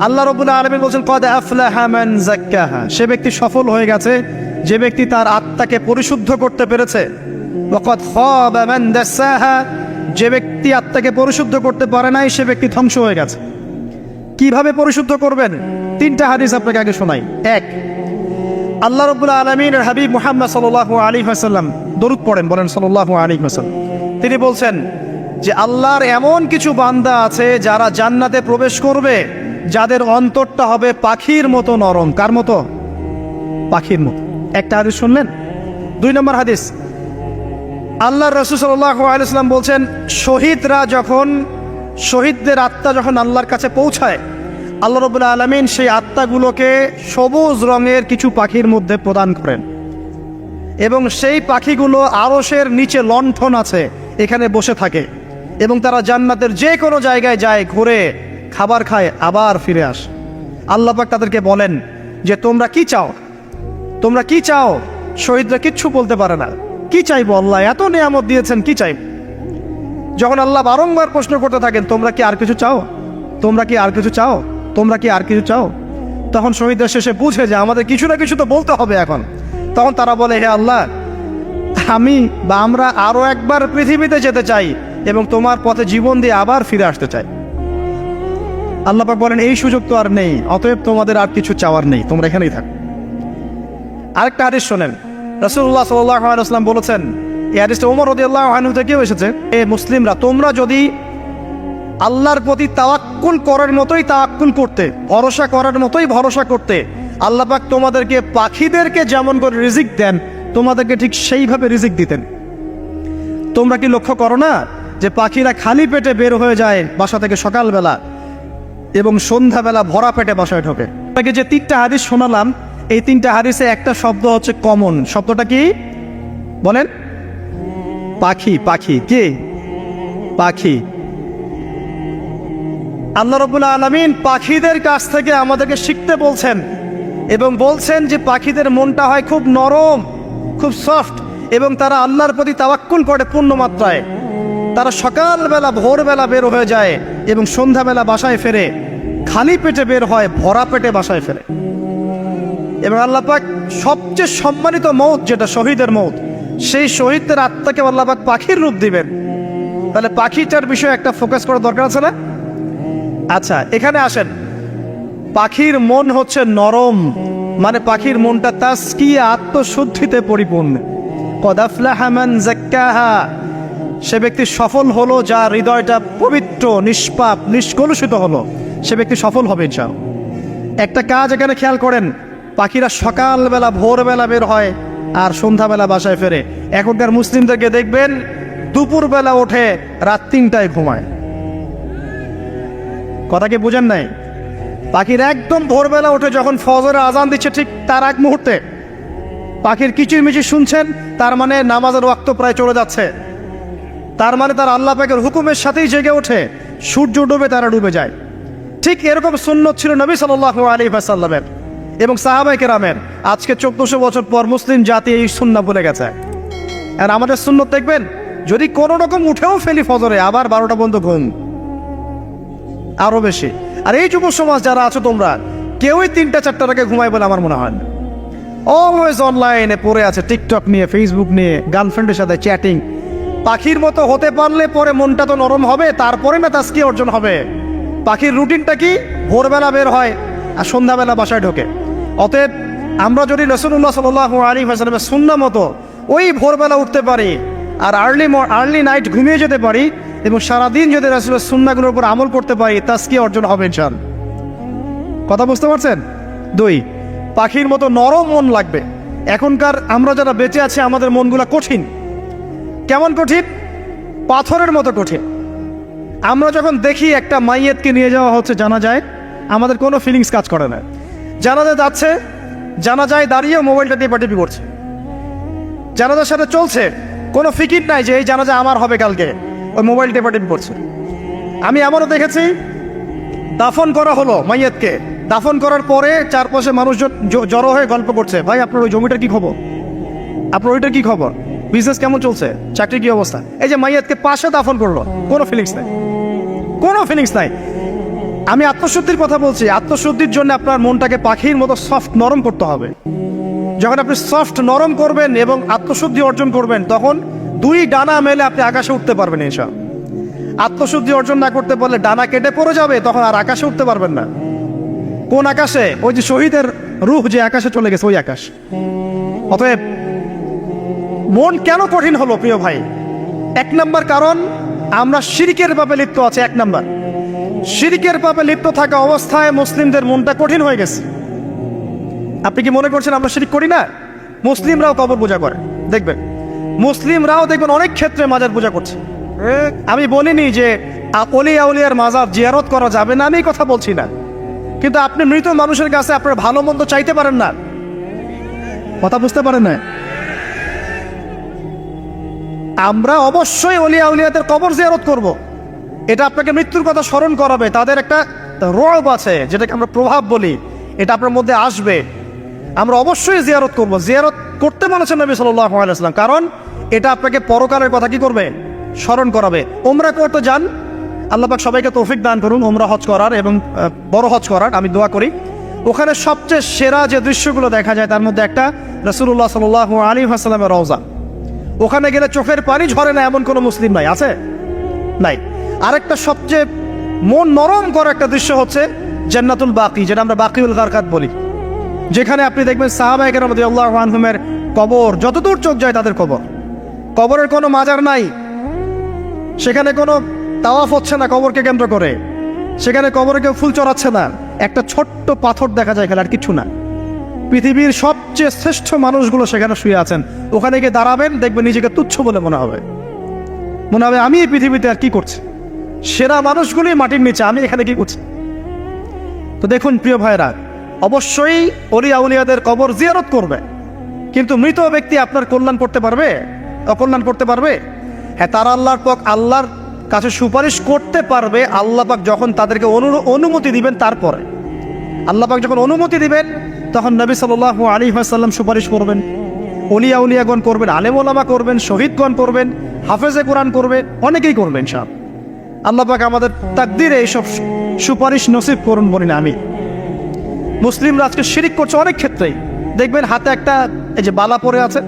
আল্লাহ রাব্বুল আলামিন বলেন কদ আফলাহা মান যাক্কাহা, সে ব্যক্তি সফল হয়ে গেছে যে ব্যক্তি তার আত্মাকে পরিশুদ্ধ করতে পেরেছে। ওয়া কদ খাবা মান দাসাহা, যে ব্যক্তি আত্মাকে পরিশুদ্ধ করতে পারে নাই সে ব্যক্তি ধ্বংস হয়ে গেছে। কিভাবে পরিশুদ্ধ করবেন? তিনটা হাদিস আপনাকে আগে শোনাই। এক, আল্লাহ রাব্বুল আলামিনের হাবিব মুহাম্মদ সাল্লাল্লাহু আলাইহি ওয়াসাল্লাম দরুদ পড়েন, বলেন সাল্লাল্লাহু আলাইহি ওয়াসাল্লাম। তিনি বলছেন যে আল্লাহর এমন কিছু বান্দা আছে যারা জান্নাতে প্রবেশ করবে যাদের অন্তরটা হবে পাখির মতো নরম। কার মতো? পাখির মতো। একটা হাদিস শুনলেন। দুই নম্বর হাদিস, আল্লাহর রাসূল সাল্লাল্লাহু আলাইহি ওয়াসাল্লাম বলছেন শহীদদের আত্মা যখন আল্লাহর কাছে পৌঁছায়, আল্লাহ রাব্বুল আলামিন সেই আত্মাগুলোকে সবুজ রঙের কিছু পাখির মধ্যে প্রদান করেন এবং সেই পাখিগুলো আরশের নিচে লণ্ঠন আছে এখানে বসে থাকে এবং তারা জান্নাতের যে কোনো জায়গায় যায়, ঘুরে খাবার খায়, আবার ফিরে আসে। আল্লাহ পাক তাদেরকে বলেন যে তোমরা কি চাও, তোমরা কি চাও? শহীদরা কিচ্ছু বলতে পারে না। কি চাইবো? আল্লাহ এত নিয়ামত দিয়েছেন, কি চাইব? যখন আল্লাহ বারংবার প্রশ্ন করতে থাকেন তোমরা কি আর কিছু চাও, তোমরা কি আর কিছু চাও, তোমরা কি আর কিছু চাও, তখন শহীদরা শেষে বুঝে যে আমাদের কিছু না কিছু তো বলতে হবে এখন। তখন তারা বলে হে আল্লাহ, আমরা আরো একবার পৃথিবীতে যেতে চাই এবং তোমার পথে জীবন দিয়ে আবার ফিরে আসতে চাই। আল্লাহ পাক বলেন এই সুযোগ তো আর নেই, অতএব তোমাদের আর কিছু চাওয়ার নেই, তোমরা এখানেই থাকো। আরেকটা হাদিস শোনেন, রাসূলুল্লাহ সাল্লাল্লাহু আলাইহি ওয়াসাল্লাম বলেছেন, এই হাদিসটা ওমর রাদিয়াল্লাহু আনহু থেকেও এসেছে, এ মুসলিমরা তোমরা যদি আল্লাহর প্রতি তাওয়াক্কুল করার মতোই তাওয়াক্কুল করতে, ভরসা করার মতোই ভরসা করতে, আল্লাহ পাক তোমাদেরকে পাখিদেরকে যেমন করে রিজিক দেন তোমাদেরকে ঠিক সেইভাবে রিজিক দিতেন। তোমরা কি লক্ষ্য করো না যে পাখিরা খালি পেটে বের হয়ে যায় বাসা থেকে সকালবেলা এবং সন্ধ্যাবেলা ভরা পেটে বাসায় ঢোকে? আপনাকে যে তিনটা হাদিস শোনালাম এই তিনটা হাদিসে একটা শব্দ হচ্ছে কমন। শব্দটা কি বলেন? পাখি। পাখি কি? পাখি। আল্লাহ রাব্বুল আলামিন পাখিদের কাছ থেকে আমাদেরকে শিখতে বলছেন এবং বলছেন যে পাখিদের মনটা হয় খুব নরম, খুব সফট এবং তারা আল্লাহর প্রতি তাওয়াক্কুল করে পূর্ণ মাত্রায়। তারা সকালবেলা ভোরবেলা বের হয়ে যায় এবং সন্ধ্যাবেলা বাসায় ফেরে, খালি পেটে বের হয়, ভরা পেটে বাসায় ফেরে। এবং আল্লাহ পাক সবচেয়ে সম্মানিত মৌত যেটা শহীদের মৌত, সেই শহীদদের আত্মাকে আল্লাহ পাক পাখির রূপ দিবেন। তাহলে পাখিটার বিষয়ে একটা ফোকাস করার দরকার আছে না? আচ্ছা, এখানে আসেন। পাখির মন হচ্ছে নরম, মানে পাখির মনটা তাসকিয়া, আত্মশুদ্ধিতে পরিপূর্ণ। কদ আফলাহা মান যাক্কাহা, সে ব্যক্তি সফল হলো যার হৃদয়টা পবিত্র, নিষ্পাপ, নিষ্কলুষিত হলো, সে ব্যক্তি সফল হবে ইনশাআল্লাহ। একটা কাজ এখানে খেয়াল করেন, পাখিরা সকালবেলা ভোরবেলা বের হয় আর সন্ধ্যাবেলা বাসায় ফেরে। এখনকার মুসলিমদেরকে দেখবেন দুপুরবেলা ওঠে, রাত 3টায় ঘুমায়। কথা কি বুঝেন নাই? পাখির একদম ভোরবেলা ওঠে, যখন ফজরের আজান দিচ্ছে ঠিক তার এক মুহূর্তে পাখির কিচিরমিচির শুনছেন, তার মানে নামাজের ওয়াক্ত প্রায় চলে যাচ্ছে, তার মানে তার আল্লাহ পাকের হুকুমের সাথেই জেগে ওঠে। সূর্য ডুবে তারা ডুবে যায়। ঠিক এরকম সুন্নত ছিল নবী সাল্লাল্লাহু আলাইহি ওয়াসাল্লামের এবং সাহাবায়ে কেরামের। আজকে 1400 বছর পর মুসলিম জাতি এই সুন্নাহ ভুলে গেছে। আর আমাদের সুন্নত দেখবেন, যদি কোনো রকম উঠেও ফেলি ফজরে, আবার 12টা পর্যন্ত ঘুম, আরো বেশি। আর এই যুব সমাজ যারা আছো তোমরা কেউই 3টা-4টার আগে ঘুমায় বলে আমার মনে হয় না। অলওয়েজ অনলাইনে পড়ে আছে, টিকটক নিয়ে, ফেসবুক নিয়ে, গার্লফ্রেন্ডের সাথে চ্যাটিং। পাখির মতো হতে পারলে পরে মনটা তো নরম হবে, তারপরে না তাসকিয়া অর্জন হবে। পাখির রুটিনটা কি? ভোরবেলা বের হয় আর সন্ধ্যাবেলা বাসায় ঢোকে। অতএব আমরা যদি রাসূলুল্লাহ সাল্লাল্লাহু আলাইহি ওয়াসাল্লামের সুন্নাহ মতো ওই ভোরবেলা উঠতে পারি আর আর্লি নাইট ঘুমিয়ে যেতে পারি এবং সারাদিন যদি রাসূলের সুন্নাহগুলোর উপর আমল করতে পারি, তাসকিয়া অর্জন হবে ইনশাআল্লাহ। কথা বুঝতে পারছেন? 2, পাখির মতো নরম মন লাগবে। এখনকার আমরা যারা বেঁচে আছি আমাদের মনগুলা কঠিন। কেমন কঠিন? পাথরের মতো কঠিন। আমরা যখন দেখি একটা মাইয়েতকে নিয়ে যাওয়া হচ্ছে জানাজায়, আমাদের কোনো ফিলিংস কাজ করে না। জানাজায় যাচ্ছে, জানাজায় দাঁড়িয়ে মোবাইলটা দিয়ে টিপি করছে। জানাজার সাথে চলছে, কোনো ফিকির নাই যে এই জানাজা আমার হবে কালকে, ওই মোবাইল টেপাটিপি করছে। আমি এমনও দেখেছি, দাফন করা হলো মাইয়াতকে, দাফন করার পরে চারপাশে মানুষজন জড়ো হয়ে গল্প করছে, ভাই আপনার ওই জমিটার কি খবর, আপনার ওইটার কি খবর, বিজনেস কেমন চলছে, চাকরির কি অবস্থা। এই যে মাইয়াতকে পাশে দাফন করলো, কোনো ফিলিংস নাই, কোনো ফিলিংস নাই। আমি আত্মশুদ্ধির কথা বলছি। আত্মশুদ্ধির জন্য আপনার মনটাকে পাখির মতো সফট নরম করতে হবে। যখন আপনি সফট নরম করবেন এবং আত্মশুদ্ধি অর্জন করবেন, তখন দুই ডানা মেলে আপনি আকাশে উঠতে পারবেন ইনশাআল্লাহ। আত্মশুদ্ধি অর্জন না করতে পারলে ডানা কেটে পড়ে যাবে, তখন আর আকাশে উঠতে পারবেন না। কোন আকাশে? ওই যে শহীদের রূহ যে আকাশে চলে গেছে, ওই আকাশ। অতএব মন কেন কঠিন হলো প্রিয় ভাই? এক নম্বর কারণ, আমরা শিরকের পাপে লিপ্ত আছে। এক নম্বর, শিরকের পাপে লিপ্ত থাকা অবস্থায় মুসলিমদের মনটা কঠিন হয়ে গেছে। আপনি কি মনে করছেন আমরা শিরক করি না? মুসলিমরাও কবর পূজা করে, দেখবেন মুসলিমরাও দেখবেন অনেক ক্ষেত্রে মাজার পূজা করছে। আমি বলিনি যে অলিয়া উলিয়ার মাজার জিয়ারত করা যাবে না, আমি কথা বলছি না, কিন্তু আপনি মৃত মানুষের কাছে আপনার ভালো মন্দ চাইতে পারেন না। কথা বুঝতে পারেন না? আমরা অবশ্যই অলিয়া উলিয়াদের কবর জিয়ারত করব। এটা আপনাকে মৃত্যুর কথা স্মরণ করাবে। তাদের একটা রব আছে, যেটাকে আমরা প্রভাব বলি, এটা আপনার মধ্যে আসবে। আমরা অবশ্যই জিয়ারত করব। জিয়ারত করতে বলেছেন নবী সাল্লাল্লাহু আলাইহি ওয়াসাল্লাম, কারণ এটা আপনাকে পরকালের কথা কি করবে? স্মরণ করাবে। ওমরা করতে যান, আল্লাহ পাক সবাইকে তৌফিক দান করুন ওমরা হজ করার এবং বড় হজ করার, আমি দোয়া করি। ওখানে সবচেয়ে সেরা যে দৃশ্যগুলো দেখা যায় তার মধ্যে একটা রাসূলুল্লাহ সাল্লাল্লাহু আলাইহি ওয়াসাল্লামের রওজা। ওখানে গেলে চোখের পানি ঝরে না এমন কোনো মুসলিম নাই, আছে? নাই। আরেকটা সবচেয়ে মন নরম করা একটা দৃশ্য হচ্ছে জান্নাতুল বাকি, যেটা আমরা বাকিউল গারকাত বলি, যেখানে আপনি দেখবেন সাহাবায়ে কেরাম রাদিয়াল্লাহু আনহুমের কবর, যতদূর চোখ যায় তাদের কবর। কবরের কোনো মাজার নাই, সেখানে কোনো তাওয়াফ হচ্ছে না কবরকে কেন্দ্র করে, সেখানে কবরে কেউ ফুল চড়াচ্ছে না, একটা ছোট্ট পাথর দেখা যায় এখানে, আর কিছু না। পৃথিবীর সবচেয়ে শ্রেষ্ঠ মানুষগুলো সেখানে শুয়ে আছেন। ওখানে গিয়ে দাঁড়াবেন, দেখবেন নিজেকে তুচ্ছ বলে মনে হবে। আমি এই পৃথিবীতে আর কি করছি? সেরা মানুষগুলি মাটির নিচে, আমি এখানে কি করছি? তো দেখুন প্রিয় ভাইরা, অবশ্যই অলিয়া উলিয়াদের কবর জিয়ারত করবে, কিন্তু মৃত ব্যক্তি আপনার কল্যাণ করতে পারবে? অকল্যাণ করতে পারবে? হ্যাঁ, তারা আল্লাহর কাছে সুপারিশ করতে পারবে আল্লাহ পাক যখন তাদেরকে অনুমতি দিবেন। তারপরে আল্লাহ পাক যখন অনুমতি দিবেন, তখন নবী সাল্লাল্লাহু আলাইহি ওয়াসাল্লাম সুপারিশ করবেন, অলিয়া উলিয়াগণ করবেন, আলেম ওলামা করবেন, শহীদগণ করবেন, হাফেজে কোরআন করবে, অনেকেই করবেন ইনশাআল্লাহ। আল্লাহ পাক আমাদের তাকদীরে এইসব সুপারিশ নসিব করুন বলি না আমি। মুসলিমরা আজকে শিরিক করছে অনেক ক্ষেত্রেই। দেখবেন হাতে একটা এই যে বালা পরে আছে,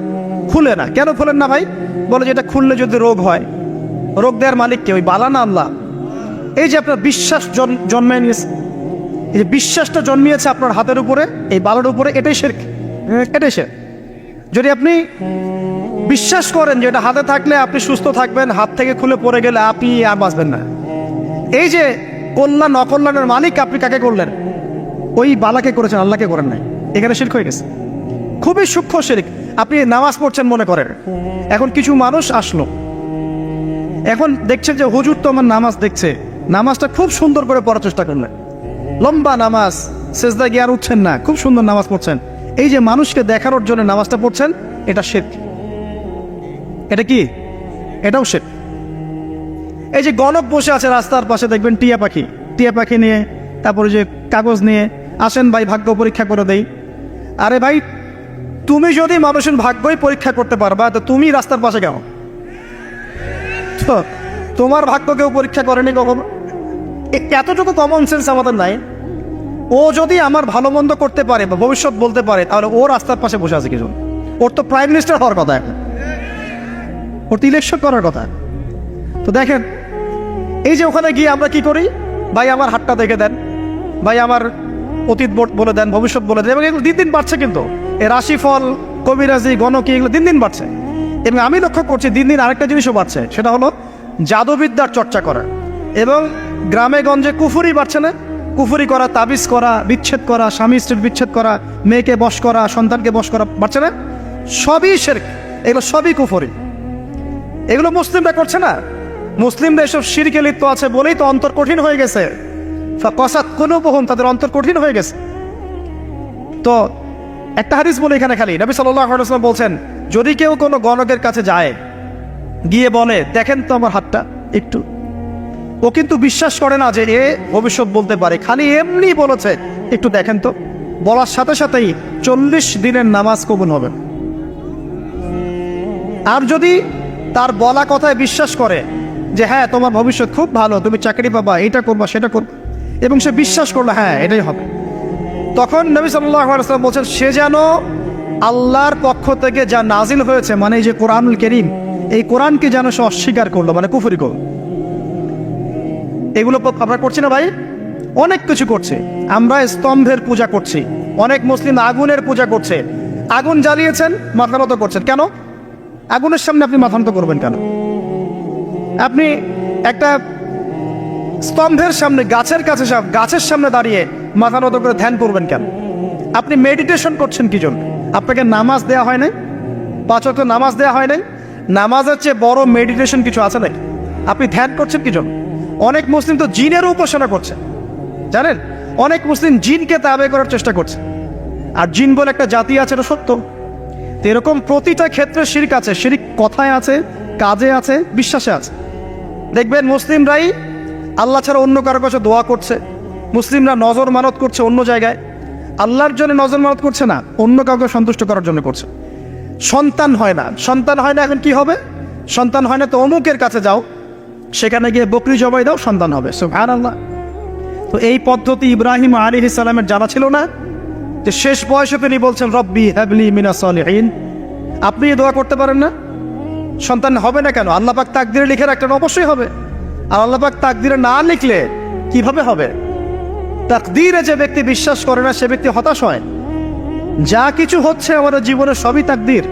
খুলে না। কেন খুলেন না ভাই? বলে যে এটা খুললে যদি রোগ হয়। রোগ দেওয়ার মালিক কে? ওই বালা না আল্লাহ? এই যে আপনার বিশ্বাস জন্মায় নিয়েছে, এই যে বিশ্বাসটা জন্মিয়েছে আপনার হাতের উপরে, এই বালার উপরে, এটাই শিরক, এটাই শিরক। যদি আপনি বিশ্বাস করেন যে এটা হাতে থাকলে আপনি সুস্থ থাকবেন, হাত থেকে খুলে পড়ে গেলে আপনি আর বাঁচবেন না, এই যে কল্যাণ অকল্যাণের মালিক আপনি কাকে করলেন? ওই বালাকে করেছেন, আল্লাহকে করেন নাই। এখানে শিরক হয়ে গেছে, খুবই সূক্ষ্ম শিরক। আপনি নামাজ পড়ছেন মনে করেন, এখন কিছু মানুষ আসলো, এখন দেখছেন যে হুজুর তো আমার নামাজ দেখছে, নামাজটা খুব সুন্দর করে পড়ার চেষ্টা করলেন, লম্বা নামাজ, সেজদা গিয়ে আর উঠছেন না, খুব সুন্দর নামাজ পড়ছেন। এই যে মানুষকে দেখানোর জন্য নামাজটা পড়ছেন, এটা শিরক। এটা কি? এটাও শিরক। এই যে গণক বসে আছে রাস্তার পাশে, দেখবেন টিয়া পাখি নিয়ে, তারপরে যে কাগজ নিয়ে, আসেন ভাই ভাগ্য পরীক্ষা করে দেই। আরে ভাই, তুমি যদি মানুষের ভাগ্যই পরীক্ষা করতে পারবা, তো তুমি রাস্তার পাশে কেন? তো তোমার ভাগ্য কেউ পরীক্ষা করেনি কখনো? এতটুকু কমন সেন্স আমাদের নাই। ও যদি আমার ভালো মন্দ করতে পারে বা ভবিষ্যৎ বলতে পারে, তাহলে ও রাস্তার পাশে বসে আছে কিছু? ওর তো প্রাইম মিনিস্টার হওয়ার কথা, এখন ওর তো ইলেকশন করার কথা। তো দেখেন, এই যে ওখানে গিয়ে আমরা কি করি? ভাই আমার হাতটা দেখে দেন, ভাই আমার অতীত বলে দেন, ভবিষ্যৎ বলে দেন। এবং এগুলো দিন দিন বাড়ছে, কিন্তু এই রাশিফল, কবিরাজি, গণকি, এগুলো দিন দিন বাড়ছে। এবং আমি লক্ষ্য করছি দিন দিন আরেকটা জিনিসও বাড়ছে, সেটা হলো জাদুবিদ্যার চর্চা করা। এবং গ্রামে গঞ্জে কুফুরি বাড়ছে না? কুফুরি করা, তাবিজ করা, বিচ্ছেদ করা, স্বামী স্ত্রীর বিচ্ছেদ করা, মেয়েকে বশ করা, সন্তানকে বশ করা, বাড়ছে না? সবই শিরক, এগুলো সবই কুফুরি। এগুলো মুসলিমরা করছে না? মুসলিমরা এসব শিরকে লিপ্ত আছে বলেই তো অন্তর কঠিন হয়ে গেছে। ফাকাসাত কুলুবুহুম, তাদের অন্তর কঠিন হয়ে গেছে। তো একটা হাদিস বলে এখানে, খালি নবী সাল্লাল্লাহু আলাইহি ওয়াসাল্লাম বলছেন, যদি কেউ কোনো গণকের কাছে যায়, গিয়ে বলে দেখেন তো আমার হাতটা একটু, ও কিন্তু বিশ্বাস করে না যে এ ভবিষ্যৎ বলতে পারে, খালি এমনি বলেছে একটু দেখেন তো, বলার সাথে সাথেই 40 দিনের নামাজ কবুল হবে। আর যদি তার বলা কথায় বিশ্বাস করে যে হ্যাঁ তোমার ভবিষ্যৎ খুব ভালো, তুমি চাকরি পাবা, এটা করবা সেটা করবা, এবং সে বিশ্বাস করলো হ্যাঁ এটাই হবে। তখন নবী সাল্লাল্লাহু আলাইহি ওয়াসাল্লাম বলছেন সে যেন আল্লাহর পক্ষ থেকে যা নাজিল হয়েছে মানে এই যে কোরআনুল কারীম, এই কোরআনকে যেন সে অস্বীকার করলো, মানে কুফরি করলো। এগুলো আমরা করছি না ভাই? অনেক কিছু করছে। আমরা স্তম্ভের পূজা করছি, অনেক মুসলিম আগুনের পূজা করছে। আগুন জ্বালিয়েছেন, মাথা নত করছেন কেন? আগুনের সামনে আপনি মাথা নত করবেন কেন? আপনি একটা স্তম্ভের সামনে, গাছের কাছে, গাছের সামনে দাঁড়িয়ে মাথা নত করে ধ্যান করবেন কেন? আপনি মেডিটেশন করছেন কি জন্য? আপনাকে নামাজ দেয়া হয় নাই? 5 ওয়াক্ত নামাজ দেয়া হয় নাই? নামাজের চেয়ে বড় মেডিটেশন কিছু আছে নাকি? আপনি ধ্যান করছেন কি জন্য? অনেক মুসলিম তো জিনের উপাসনা করছে, জানেন? অনেক মুসলিম জিনকে তাবে করার চেষ্টা করছে। আর জিন বলে একটা জাতি আছে, এটা সত্য। তো এরকম প্রতিটা ক্ষেত্রে শিরক আছে। শিরক কথায় আছে, কাজে আছে, বিশ্বাসে আছে। দেখবেন মুসলিমরাই আল্লাহ ছাড়া অন্য কারো কাছে দোয়া করছে, মুসলিমরা নজর মানত করছে অন্য জায়গায়, আল্লাহর জন্য নজর মানত করছে না, অন্য কাউকে সন্তুষ্ট করার জন্য করছে। সন্তান হয় না, সন্তান হয় না, এখন কি হবে? সন্তান হয় না তো অমুকের কাছে যাও, সেখানে গিয়ে বকরি জবাই দাও, সন্তান হবে। সুবহানাল্লাহ। তো এই পদ্ধতি ইব্রাহিম আলাইহিস সালামের জানা ছিল না যে শেষ বয়সে তিনি বলছেন রব্বি হাবলি মিনাস সালিহিন? আপনি দোয়া করতে পারেন না? সন্তান হবে না কেন? আল্লাহ পাক তাকদিরে লিখে রাখলেন, অবশ্যই হবে। আর আল্লাহ পাক তাকদিরে না লিখলে কিভাবে হবে? তাকদিরে যে ব্যক্তি বিশ্বাস করে না সে ব্যক্তি হতাশ হয়। যা কিছু হচ্ছে আমাদের জীবনে সবই তাকদির,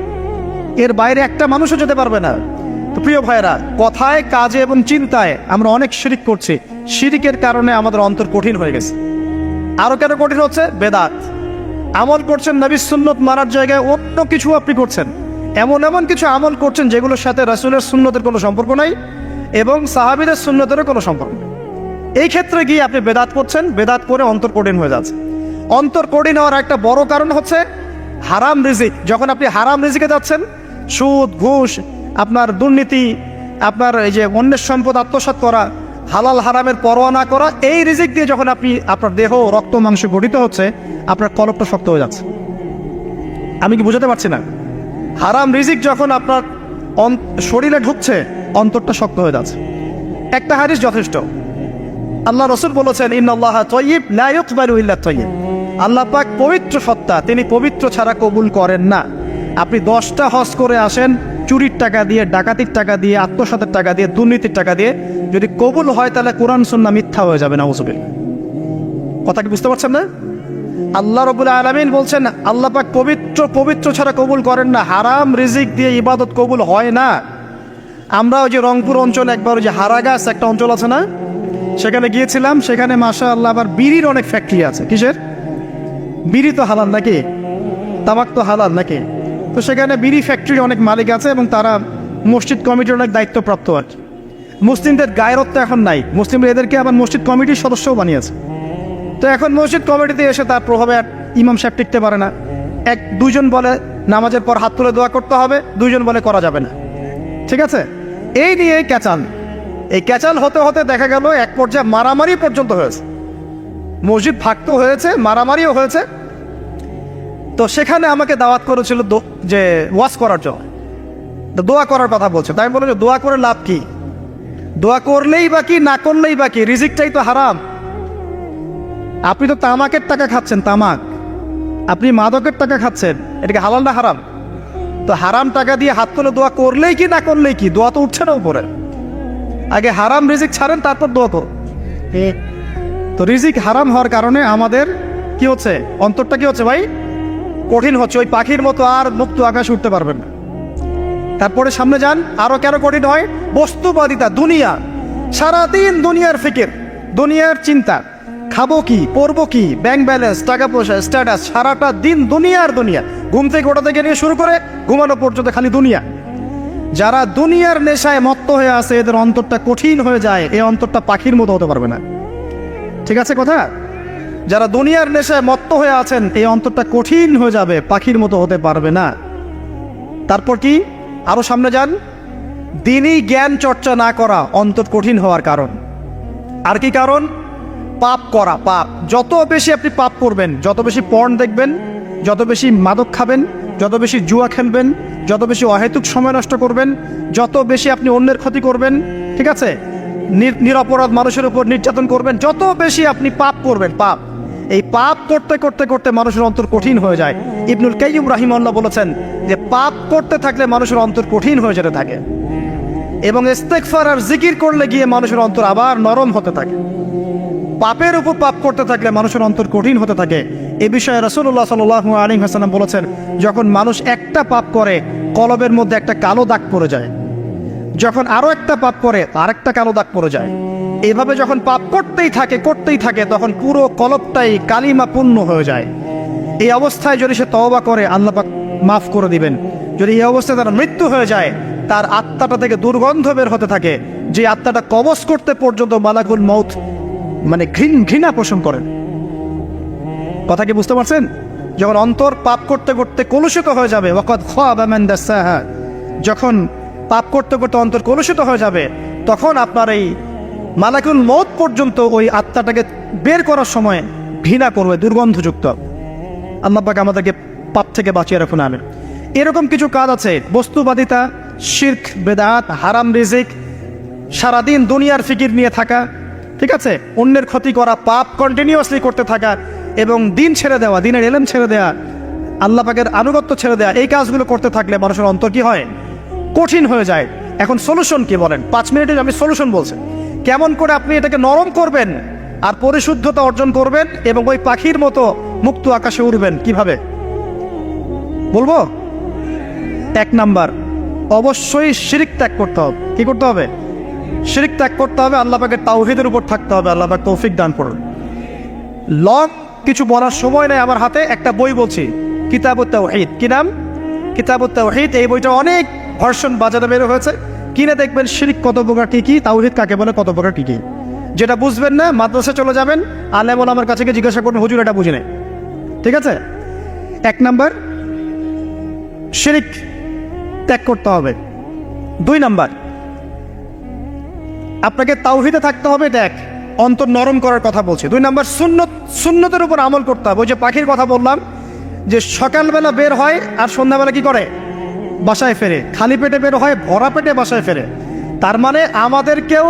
এর বাইরে একটা মানুষও যেতে পারবে না। তো প্রিয় ভাইরা, কথায়, কাজে এবং চিন্তায় আমরা অনেক শিরিক করছি। শিরিকের কারণে আমাদের অন্তর কঠিন হয়ে গেছে। আরো কেন কঠিন হচ্ছে? বেদাত। আমল করছেন নবীর সুন্নত মানার জায়গায় অন্য কিছু আপনি করছেন, এমন এমন কিছু আমল করছেন যেগুলোর সাথে রাসূলের সুন্নতের কোনো সম্পর্ক নাই এবং সাহাবীদের সুন্নতেরও কোনো সম্পর্ক নেই। এই ক্ষেত্রে গিয়ে আপনি বেদাত করছেন, বেদাত করে অন্তর কঠিন হয়ে যাচ্ছে। অন্তর কঠিন হওয়ার একটা বড় কারণ হচ্ছে হারাম রিজিক। যখন আপনি হারাম রিজিকে যাচ্ছেন, সুদ, ঘুষ, আপনার দুর্নীতি, আপনার এই যে অন্যের সম্পদ আত্মসাৎ করা, হালাল হারামের পরোয়া না করা, এই রিজিক দিয়ে যখন আপনি আপনার দেহ, রক্ত, মাংস গঠিত হচ্ছে, আপনার কলবটা শক্ত হয়ে যাচ্ছে। আমি কি বুঝাতে পারছি না? হারাম রিজিক যখন আপনার শরীরে ঢুকছে, অন্তরটা শক্ত হয়ে যাচ্ছে। একটা হাদিস যথেষ্ট। আল্লাহ রাসূল বলেছেন ইন্নাল্লাহা তাইয়্যিব লা ইকবালু ইল্লা তাইয়্যিব। আল্লাহ পাক পবিত্র সত্তা, তিনি পবিত্র ছাড়া কবুল করেন না। আপনি 10টা হজ করে আসেন, চুরির টাকা দিয়ে, ডাকাতির টাকা দিয়ে, আত্মসাতের টাকা দিয়ে, দুর্নীতির টাকা দিয়ে, যদি কবুল হয় তাহলে কোরআন সুন্নাহ মিথ্যা হয়ে যাবে, নাউযুবিল্লাহ। কথা কি বুঝতে পারছেন না? আল্লাহ রাব্বুল আলামিন বলছেন আল্লাহ পাক পবিত্র, পবিত্র ছাড়া কবুল করেন না। হারাম রিজিক দিয়ে ইবাদত কবুল হয় না। আমরা ওই যে রংপুর অঞ্চলে একবার ওই যে হারাগাছ একটা অঞ্চল আছে না, সেখানে গিয়েছিলাম। সেখানে মাশাআল্লাহ আবার বিড়ির অনেক ফ্যাক্টরি আছে। কিসের? বিড়ি তো হালাল নাকি? তামাক তো হালাল নাকি? তো সেখানে বিড়ি ফ্যাক্টরির অনেক মালিক আছে এবং তারা মসজিদ কমিটির অনেক দায়িত্বপ্রাপ্ত আর কি। মুসলিমদের গায়রত্ব এখন নাই, মুসলিমরা এদেরকে আবার মসজিদ কমিটির সদস্যও বানিয়েছে। তো এখন মসজিদ কমিটিতে এসে তার প্রভাবে আর ইমাম সাহেব টিকতে পারে না। দুইজন বলে নামাজের পর হাত তুলে দোয়া করতে হবে, দুইজন বলে করা যাবে না। ঠিক আছে? এই নিয়ে ক্যাচাল, এই ক্যাচাল হতে হতে দেখা গেল এক পর্যায়ে মারামারি পর্যন্ত হয়েছে। মসজিদ ভাগতো হয়েছে, মারামারিও হয়েছে। তো সেখানে আমাকে দাওয়াত করেছিল যে ওয়াজ করার জন্য, দোয়া করার কথা বলছে। তাই আমি বললাম যে দোয়া করে লাভ কি? দোয়া করলেই বা কি, না করলেই বা কি? রিজিকটাই তো হারাম। আপনি তো তামাকের টাকা খাচ্ছেন, তামাক। আপনি মাদকের টাকা খাচ্ছেন, এটাকে হালাল না হারাম? তো হারাম টাকা দিয়ে হাত তুলে দোয়া করলেই কি, না করলেই কি? দোয়া তো উঠছে না উপরে। আগে হারাম রিজিক ছাড়েন, তারপর দোয়া করুন। তো রিজিক হারাম হওয়ার কারণে আমাদের কি হচ্ছে? অন্তরটা কি হচ্ছে ভাই? কঠিন হচ্ছে। ওই পাখির মতো আর মুক্ত আকাশে উঠতে পারবেন না। তারপরে সামনে যান, আরো কেন কঠিন হয়? বস্তুবাদিতা, দুনিয়া। সারাদিন দুনিয়ার ফিকির, দুনিয়ার চিন্তা। খাবো কি, পরবো কি, ব্যাংক ব্যালেন্স, টাকা পয়সা, স্ট্যাটাস, সারাটা দিন দুনিয়ার দুনিয়া। ঘুম থেকে ওঠা থেকে নিয়ে শুরু করে ঘুমানো পর্যন্ত খালি দুনিয়া। যারা দুনিয়ার নেশায় মত্ত হয়ে আছে, এদের অন্তরটা কঠিন হয়ে যায়। এই অন্তরটা পাখির মতো হতে পারবে না। ঠিক আছে কথা? যারা দুনিয়ার নেশায় মত্ত হয়ে আছেন, এই অন্তরটা কঠিন হয়ে যাবে, পাখির মতো হতে পারবে না। তারপর কি? আরো সামনে যান, দিনই জ্ঞান চর্চা না করা অন্তর কঠিন হওয়ার কারণ। আর কি কারণ? পাপ করা, পাপ। যত বেশি আপনি পাপ করবেন, যত বেশি পর্ন দেখবেন, যত বেশি মাদক খাবেন, যত বেশি জুয়া খেলবেন, যত বেশি অহেতুক সময় নষ্ট করবেন, যত বেশি আপনি অন্যের ক্ষতি করবেন, ঠিক আছে, নিরপরাধ মানুষের উপর নির্যাতন করবেন, যত বেশি আপনি পাপ করবেন, পাপ এই পাপ করতে করতে করতে মানুষের অন্তর কঠিন হয়ে যায়। ইবনুল কাইয়্যিম রাহিমাহুল্লাহ বলেছেন যে পাপ করতে থাকলে মানুষের অন্তর কঠিন হয়ে যেতে থাকে, এবং ইস্তেগফার আর জিকির করলে গিয়ে মানুষের অন্তর আবার নরম হতে থাকে। পাপের উপর পাপ করতে থাকলে মানুষের অন্তর কঠিন হতে থাকে। এ বিষয়ে রাসূলুল্লাহ সাল্লাল্লাহু আলাইহি ওয়াসাল্লাম বলেছেন, যখন মানুষ একটা পাপ করে কলবের মধ্যে একটা কালো দাগ পড়ে যায়, যখন আরো একটা পাপ করে আরেকটা কালো দাগ পড়ে যায়। এইভাবে যখন পাপ করতেই থাকে তখন পুরো কলবটাই কালিমা পূর্ণ হয়ে যায়। এই অবস্থায় যদি সে তওবা করে আল্লাহ পাক মাফ করে দিবেন। যদি এই অবস্থায় তার মৃত্যু হয়ে যায়, তার আত্মাটা থেকে দুর্গন্ধ বের হতে থাকে, যে আত্মাটা কবজ করতে পর্যন্ত মালাকুল মউত মানে ঘৃণা পোষণ করেন। কথা কি বুঝতে পারছেন? যখন অন্তর পাপ করতে করতে কলুষিত হয়ে যাবে, ওয়াকাদ খাবা মান দাসাহা, যখন পাপ করতে করতে অন্তর কলুষিত হয়ে যাবে, তখন আপনার এই মালাকুল মউত পর্যন্ত ওই আত্মাটাকে বের করার সময় ঘৃণা করবে, দুর্গন্ধযুক্ত। আল্লাহ পাক আমাদেরকে পাপ থেকে বাঁচিয়ে রাখুন, আমিন। এরকম কিছু কাজ আছে, বস্তুবাদিতা, শিরক, বেদাত, হারাম রিজিক, সারাদিন দুনিয়ার ফিকির নিয়ে থাকা, ঠিক আছে, অন্যের ক্ষতি করা, পাপ কন্টিনিউয়াসলি করতে থাকা, এবং দিন ছেড়ে দেওয়া, দিনের এলেম ছেড়ে দেওয়া, আল্লাহ পাকের আনুগত্য ছেড়ে দেওয়া, এই কাজগুলো করতে থাকলে মানুষের অন্তর কি হয়? কঠিন হয়ে যায়। এখন সলিউশন কি বলেন? 5 মিনিটে আমি সলিউশন বলছি, কেমন করে আপনি এটাকে নরম করবেন আর পরিশুদ্ধতা অর্জন করবেন এবং ওই পাখির মতো মুক্ত আকাশে উড়বেন, কিভাবে বলবো? 1 নাম্বার, অবশ্যই শিরক ত্যাগ করতে হবে। কি করতে হবে? শিরক ত্যাগ করতে হবে, আল্লাহ পাকের তাওহীদের উপর থাকতে হবে। আল্লাহ পাক তৌফিক দান করুন। লং কিছু বলার সময় নেই আমার হাতে, একটা বই বলছি, কিতাবুত তাওহীদ। কি নাম? কিতাবুত তাওহীদ। এই বইটা অনেক ভার্সন বাজারে বের হয়েছে, কিনে দেখবেন শিরক কত প্রকার, কি কি, তাওহীদ কাকে বলে, কত প্রকার, কি কি। যেটা বুঝবেন না মাদ্রাসা চলে যাবেন, আলেম ওলামার কাছে গিয়ে জিজ্ঞাসা করবেন, হুজুর এটা বুঝি নাই। ঠিক আছে? 1 নাম্বার, শিরক ত্যাগ করতে হবে। 2 নাম্বার, আপনাকে তাওহীদে থাকতে হবে, এটা এক, অন্তর নরম করার কথা বলছি। 2 নাম্বার, সুন্নতের উপর আমল করতে হবে। ওই যে পাখির কথা বললাম, যে সকালবেলা বের হয় আর সন্ধ্যাবেলা কি করে? বাসায় ফেরে। খালি পেটে বের হয়, ভরা পেটে বাসায় ফেরে। তার মানে আমাদেরকেও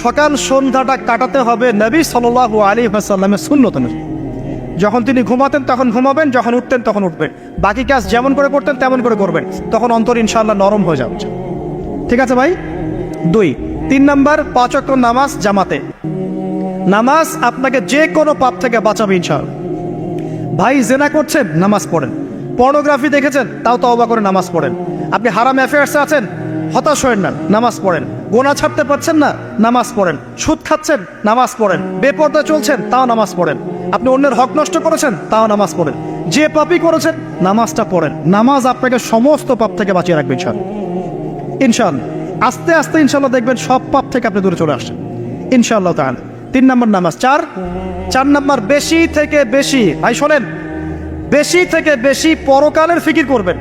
সকাল সন্ধ্যাটা কাটাতে হবে নবী সাল্লাল্লাহু আলাইহি ওয়াসাল্লামের সুন্নত অনুযায়ী। যখন তিনি ঘুমাতেন তখন ঘুমাবেন, যখন উঠতেন তখন উঠবেন, বাকি কাজ যেমন করে করতেন তেমন করে করবেন, তখন অন্তর ইনশাআল্লাহ নরম হয়ে যাবে। ঠিক আছে ভাই? 2। 3 নাম্বার, 5 ওয়াক্ত নামাজ জামাতে। নামাজ আপনাকে যে কোনো পাপ থেকে বাঁচাবে ইনশাআল্লাহ। ভাই জেনা করছেন, নামাজ পড়েন। পর্নোগ্রাফি দেখেছেন, তাও তওবা করে নামাজ পড়েন। আপনি হারাম অ্যাফেয়ার্সে আছেন, হতাশ হয়েন না, নামাজ পড়েন। গোনা ছাড়তে পারছেন না, নামাজ পড়েন। সুদ খাচ্ছেন, নামাজ পড়েন। বেপর্দা চলছেন, তাও নামাজ পড়েন। আপনি অন্যের হক নষ্ট করেছেন, তাও নামাজ পড়েন। যে পাপই করেছেন, নামাজটা পড়েন। নামাজ আপনাকে সমস্ত পাপ থেকে বাঁচিয়ে রাখবে ইনশাআল্লাহ। ইনশাআল্লাহ আস্তে আস্তে ইনশাআল্লাহ দেখবেন সব পাপ থেকে আপনি দূরে চলে আসছেন ইনশাআল্লাহ তাআলা। 3 নাম্বার নামাজ। 4 নাম্বার, বেশি থেকে বেশি, ভাই শোনেন, বেশি থেকে বেশি পরকালের ফিকির করবেন।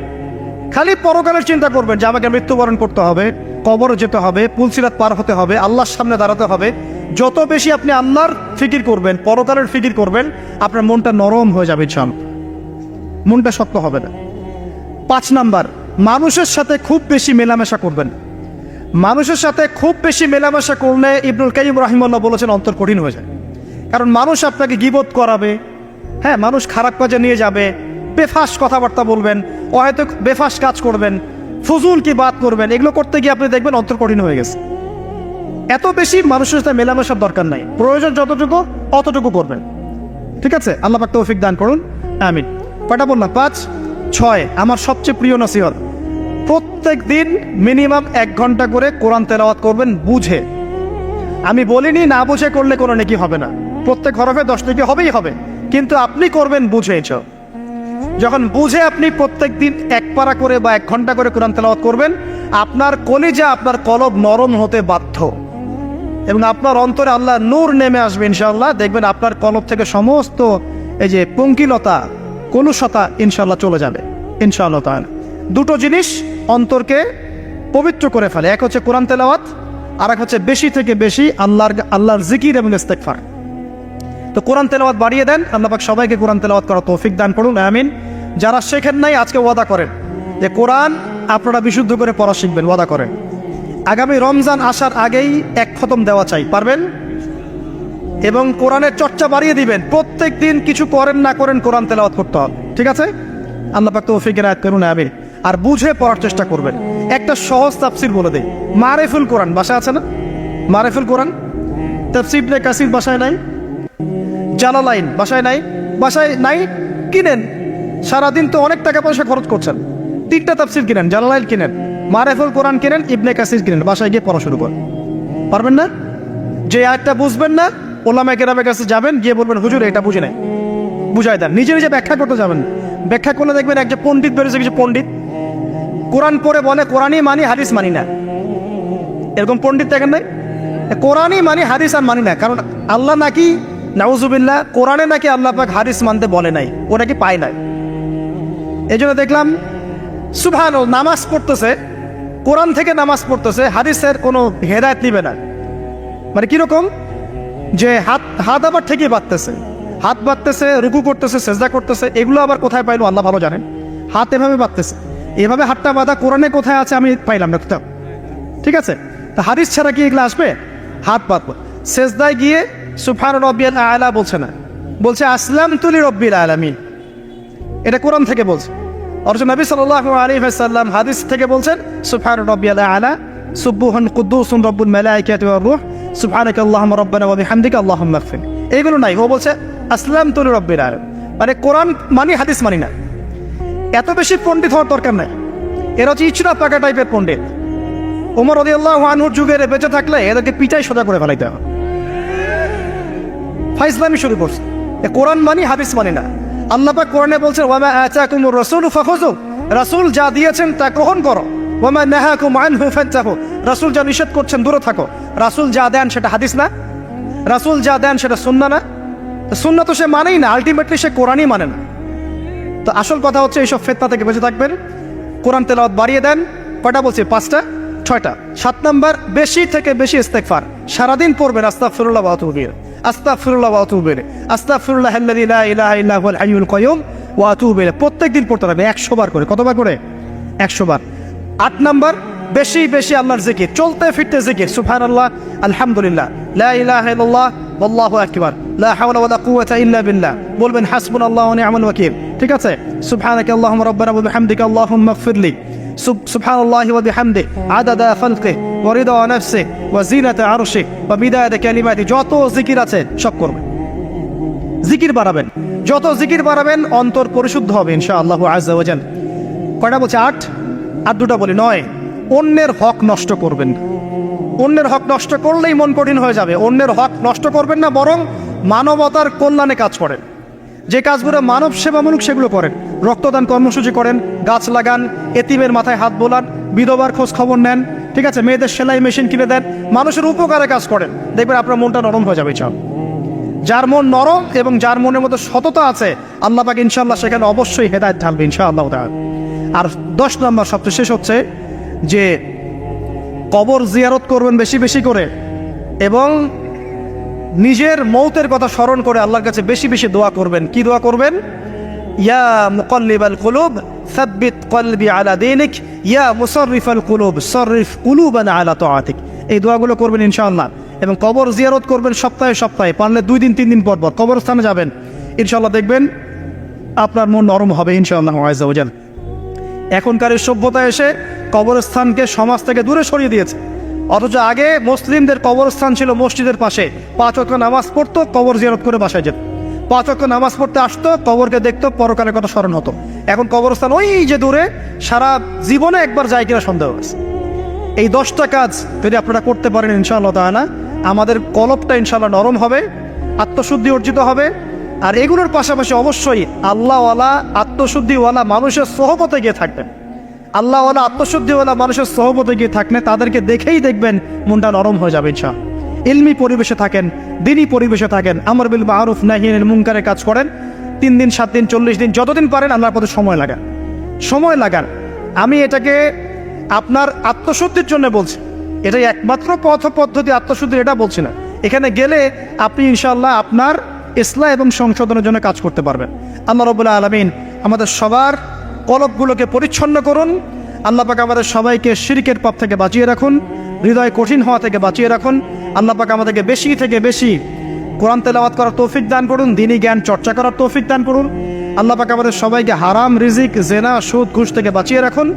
খালি পরকালের চিন্তা করবেন যে আমাকে মৃত্যুবরণ করতে হবে, কবরে যেতে হবে, পুলসিরাত পার হতে হবে, আল্লাহর সামনে দাঁড়াতে হবে। যত বেশি আপনি আল্লাহর ফিকির করবেন, পরকালের ফিকির করবেন, আপনার মনটা নরম হয়ে যাবে ইনশাআল্লাহ, মনটা শক্ত হবে না। 5 নাম্বার, মানুষের সাথে খুব বেশি মেলামেশা করবেন। মানুষের সাথে খুব বেশি মেলামেশা করলে ইবনুল কাইয়্যিম রাহিমাহুল্লাহ বলেছেন অন্তর কঠিন হয়ে যায়। কারণ মানুষ আপনাকে গীবত করাবে, হ্যাঁ, মানুষ খারাপ কাজে নিয়ে যাবে, বেফাস কথাবার্তা বলবেন, হয়তো বেফাস কাজ করবেন, ফুজুল কি বাত করবেন। এগুলো করতে গিয়ে আপনি দেখবেন অন্তর কঠিন হয়ে গেছে। এত বেশি মানুষের সাথে মেলামেশার দরকার নাই, প্রয়োজন যতটুকু অতটুকু করবেন। ঠিক আছে? আল্লাহ পাক তৌফিক দান করুন, আমিন। কয়টা বললাম? 5। 6, আমার সবচেয়ে প্রিয় নসিহত, প্রত্যেক দিন মিনিমাম 1 ঘন্টা করে কোরআন তেলাওয়াত করবেন বুঝে। আমি বলিনি না বুঝে করলে কোনো নেকি হবে না, প্রত্যেক হরফে 10 নেকি হবেই হবে, কিন্তু আপনি করবেন বুঝে। যখন বুঝে আপনি প্রত্যেক দিন 1 পারা করে বা 1 ঘন্টা করে কোরআন তেলাওয়াত করবেন, আপনার কলিজা, আপনার কলব নরম হতে বাধ্য, এবং আপনার অন্তরে আল্লাহ নূর নেমে আসবে ইনশাআল্লাহ। দেখবেন আপনার কলব থেকে সমস্ত এই যে পঙ্কিলতা, কলুষতা ইনশাআল্লাহ চলে যাবে ইনশাআল্লাহ তাআলা। 2টো জিনিস অন্তরকে পবিত্র করে ফেলে, এক হচ্ছে কোরআন তেলাওয়াত, আর এক হচ্ছে বেশি থেকে বেশি আল্লাহর জিকির এবং ইস্তেগফার। তো কোরআন তেলাওয়াত বাড়িয়ে দেন, আল্লাহ পাক সবাইকে কোরআন তেলাওয়াত করার তৌফিক দান করুন, আমিন। যারা শেখেন নাই আজকে ওয়াদা করেন যে কোরআন আপনারা বিশুদ্ধ করে পড়া শিখবেন, ওয়াদা করেন। আগামী রমজান আসার আগেই এক খতম দেওয়া চাই, পারবেন? এবং কোরআনের চর্চা বাড়িয়ে দিবেন, প্রত্যেক দিন কিছু করেন না করেন কোরআন তেলাওয়াত করতে হবে, ঠিক আছে? আল্লাহ পাক তৌফিক এনায়েত করুন, আমিন। আর বুঝে পড়ার চেষ্টা করবেন। একটা সহজ তাফসীর বলে দেই, মারিফুল কোরআন বাসায় আছে না? মারিফুল কোরআন তাফসীর ইবনে কাসির বাসায় নাই? জালালাইন বাসায় নাই? বাসায় নাই, কিনেন। সারাদিন তো অনেক টাকা পয়সা খরচ করছেন, 3টা তাফসীর কিনেন, জালালাইন কিনেন, মারিফুল কোরআন কিনেন, ইবনে কাসির কিনেন, বাসায় গিয়ে পড়া শুরু করেন। পারবেন না? যে আয়াতটা বুঝবেন না, ওলামায়ে কেরামের কাছে যাবেন, গিয়ে বলবেন হুজুর এটা বুঝি নাই, বুঝাই দেন। নিজে নিজে ব্যাখ্যা করতে যাবেন, ব্যাখ্যা করলে দেখবেন একজন পণ্ডিত বেরোছে, কিছু পণ্ডিত কোরআন পড়ে বলে কোরআনই মানি হাদিস মানি না। এরকম পণ্ডিত দেখেন নাই? কোরআনই মানি হাদিস আর মানি না, কারণ আল্লাহ নাকি নাউজুবিল্লাহ কোরআনে নাকি আল্লাহ পাক হাদিস মানতে বলে নাই, ও নাকি পায় নাই। এই জন্য দেখলাম সুবহানাল্লাহ নামাজ পড়তেছে, কোরআন থেকে নামাজ পড়তেছে, হাদিসের কোনো হেদায়েত নিবে না। মানে কিরকম যে হাত আবার ঠিকই বাঁধতেছে, হাত বাঁধতেছে, রুকু করতেছে, সেজদা করতেছে, এগুলো আবার কোথায় পাইলো আল্লাহ ভালো জানেন। হাত এভাবে বাঁধতেছে, এভাবে হাতটা বাঁধা কোরআনে কোথায় আছে আমি পাইলাম না কোথাও, ঠিক আছে? তা হাদিস ছাড়া কি এগুলো আসবে? হাত বাঁধবো, সেজদায় গিয়ে সুবহান রাব্বিয়াল আলা বলছে না, বলছে আসলামতু লিরাব্বিল আলামিন। এটা কোরআন থেকে বলছে। অথচ নবী সাল্লাল্লাহু আলাইহি ওয়াসাল্লাম হাদিস থেকে বলছেন সুবহান রাব্বিয়াল আলা সুবহান কুদ্দুসুন রব্বুল মালাইকাতি ওয়ার রূহ সুবহানাকাল্লাহুম্মা রাব্বানা ওয়া বিহামদিকা আল্লাহুম্মা ইগফির। এইগুলো নাই, ও বলছে আসলামতু লিরাব্বিল আলামিন। মানে কোরআন মানি হাদিস মানি না। এত বেশি পণ্ডিত হওয়ার দরকার নাই, এরা হচ্ছে ইচরা পাকা টাইপের পণ্ডিত। ওমর রাদিয়াল্লাহু আনহুর যুগে বেঁচে থাকলে এদেরকে পিটাই সোজা করে ফেলাইতে হবে। ফাইজলামি শুরু করছে, কোরআন মানি হাদিস মানি না। আল্লাহ পাক কোরআনে বলছেন ওয়া মা আতাকুমুর রাসূলু ফাখুযু, রাসূল যা দিয়েছেন তা গ্রহণ করো। ওয়া মা নাহাকুম আনহু ফান্তাহু, রাসূল যা নিষেধ করছেন দূরে থাকো। রাসূল যা দেন সেটা হাদিস না? রাসূল যা দেন সেটা সুন্নাহ না? সুন্নাহ তো সে মানেই না, আলটিমেটলি সে কোরআনই মানে না। তো আসল কথা হচ্ছে এইসব ফিতনা থেকে বেঁচে থাকবেন, কোরআন তেলাওয়াত বাড়িয়ে দেন। কয়টা বলছি? 5টা 6টা। 7 নাম্বার, বেশি থেকে বেশি ইস্তেগফার সারাদিন পড়বেন। আস্তাগফিরুল্লাহ ওয়া আতুবু ইলাইহি, আস্তাগফিরুল্লাহ ওয়া আতুবু ইলাইহি, আস্তাগফিরুল্লাহাল্লাযী লা ইলাহা ইল্লা হুয়াল হাইয়ুল কাইয়্যুম ওয়া আতুবু ইলাইহি। প্রত্যেকদিন পড়তে হবে 100 বার করে। কতবার করে? 100 বার। 8 নাম্বার, বেশি বেশি আল্লাহর জিকির, চলতে ফিরতে জিকির। সুবহানাল্লাহ, আলহামদুলিল্লাহ, লা ইলাহা ইল্লাল্লাহ, আল্লাহু আকবার, লা হাওলা ওয়ালা কুওয়াতা ইল্লা বিল্লাহ। বলবেন হাসবুনাল্লাহু ওয়া নি'মাল ওয়াকিল, ঠিক আছে? সুবহানাকাল্লাহুম্মা রাব্বানা ওয়া বিহামদিকা আল্লাহুম্মা ইগফিরলি, সুবহানাল্লাহি ওয়া বিহামদিহি আদাদা খালকিহি ওয়া রিদা নাফসিহি ওয়া জিনাতা আরশিহি ওয়া বিদায়াতা কালিমাতিহি। যত জিকির আছে সব করবেন, জিকির বাড়াবেন। যত জিকির বাড়াবেন অন্তর পরিশুদ্ধ হবে ইনশাআল্লাহ আযজা ওয়া জাল। কয়টা বলছে? 8। আর 2টা বলি 9। অন্যের হক নষ্ট করবেন না। অন্যের হক নষ্ট করলেই মন কঠিন হয়ে যাবে। অন্যের হক নষ্ট করবেন না, বরং মানবতার কল্যাণে কাজ করেন। যে কাজগুলো মানব সেবামূলক সেগুলো করেন। রক্তদান কর্মসূচি করেন, গাছ লাগান, এতিমের মাথায় হাত বোলান, বিধবার খোঁজ খবর নেন, ঠিক আছে? মেয়েদের সেলাই মেশিন কিনে দেন, মানুষের উপকারে কাজ করেন। দেখবেন আপনার মনটা নরম হয়ে যাবে। যার মন নরম এবং যার মনের মধ্যে সততা আছে, আল্লাহ পাক ইনশাআল্লাহ সেখানে অবশ্যই হেদায়েত ঢালবে ইনশাআল্লাহ তাআলা। আর 10 নম্বর সবচেয়ে শেষ হচ্ছে যে কবর জিয়ারত করবেন বেশি বেশি করে, এবং নিজের মৌতের কথা স্মরণ করে আল্লাহর কাছে বেশি বেশি দোয়া করবেন। কি দোয়া করবেন? ইয়া মুকাল্লিবাল কুলুব সাব্বিত কলবি আলা দীনিক, ইয়া মুসাররিফাল কুলুব সাররিফ কুলুবানা আলা তাআতিক। এই দোয়াগুলো করবেন ইনশাআল্লাহ। এবং কবর জিয়ারত করবেন সপ্তাহে সপ্তাহে, পারলে 2 দিন 3 দিন পর পর কবরস্থানে যাবেন। ইনশাআল্লাহ দেখবেন আপনার মন নরম হবে ইনশাআল্লাহ আযজা ওয়া জাল। এখনকার এই সভ্যতা এসে কবরস্থানকে সমাজ থেকে দূরে সরিয়ে দিয়েছে। অথচ আগে মুসলিমদের কবরস্থান ছিল মসজিদের পাশে, 5 ওয়াক্ত নামাজ পড়তো, কবর জিয়ারত করে বাসায় যেত। 5 ওয়াক্ত নামাজ পড়তে আসতো, কবরকে দেখতো, পরকালের কথা স্মরণ হতো। এখন কবরস্থান ওই যে দূরে, সারা জীবনে একবার যায় কিনা সন্দেহ আছে। এই 10টা কাজ যদি আপনারা করতে পারেন ইনশাআল্লাহ তাআলা, আমাদের কলবটা ইনশাআল্লাহ নরম হবে, আত্মশুদ্ধি অর্জিত হবে। আর এগুলোর পাশাপাশি অবশ্যই আল্লাহওয়ালা আত্মশুদ্ধিওয়ালা মানুষের সোহবতে গিয়ে থাকবেন। আল্লাহওয়ালা আত্মশুদ্ধিওয়ালা মানুষের সোহবতে গিয়ে থাকলে তাদেরকে দেখেই দেখবেন মনটা নরম হয়ে যাবে ইনশাআল্লাহ। ইলমি পরিবেশে থাকেন, দিনী পরিবেশে থাকেন, আমর বিল মারুফ নাহি আনিল মুনকারের কাজ করেন। 3 দিন 7 দিন 40 দিন যতদিন পারেন আল্লাহর পথে সময় লাগান। আমি এটাকে আপনার আত্মশুদ্ধির জন্য বলছি, এটাই একমাত্র পদ্ধতি আত্মশুদ্ধির, এটা বলছি না। এখানে গেলে আপনি ইনশাআল্লাহ আপনার ইসলাহ এবং সংশোধনের জন্য কাজ করতে পারবেন। আল্লাহ রাব্বুল আলামিন আমাদের সবার কলবগুলোকে পরিচ্ছন্ন করুন। আল্লাহ পাক আমাদের সবাইকে শিরকের পাপ থেকে বাঁচিয়ে রাখুন। হৃদয় কঠিন হওয়া থেকে বাঁচিয়ে রাখুন। আল্লাহ পাক আমাদেরকে বেশি থেকে বেশি কোরআন তেলাওয়াত করার তৌফিক দান করুন, দ্বীনি জ্ঞান চর্চা করার তৌফিক দান করুন। আল্লাহ পাক আমাদের সবাইকে হারাম রিজিক, জেনা, সুদ, ঘুষ থেকে বাঁচিয়ে রাখুন।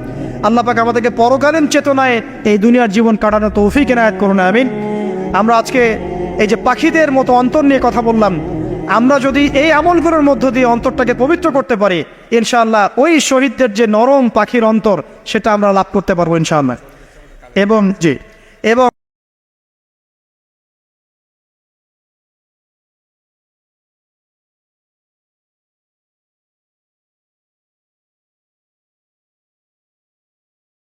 আল্লাহ পাক আমাদেরকে পরকালীন চেতনায় এই দুনিয়ার জীবন কাটানোর তৌফিক এনায়েত করুন, আমিন। আমরা আজকে এই যে পাখিদের মতো অন্তর নিয়ে কথা বললাম, আমরা যদি এই আমলগুলোর মধ্য দিয়ে অন্তরটাকে পবিত্র করতে পারি, ইনশাআল্লাহ ওই শহীদদের যে নরম পাখির অন্তর, সেটা আমরা লাভ করতে পারবো ইনশাআল্লাহ। এবং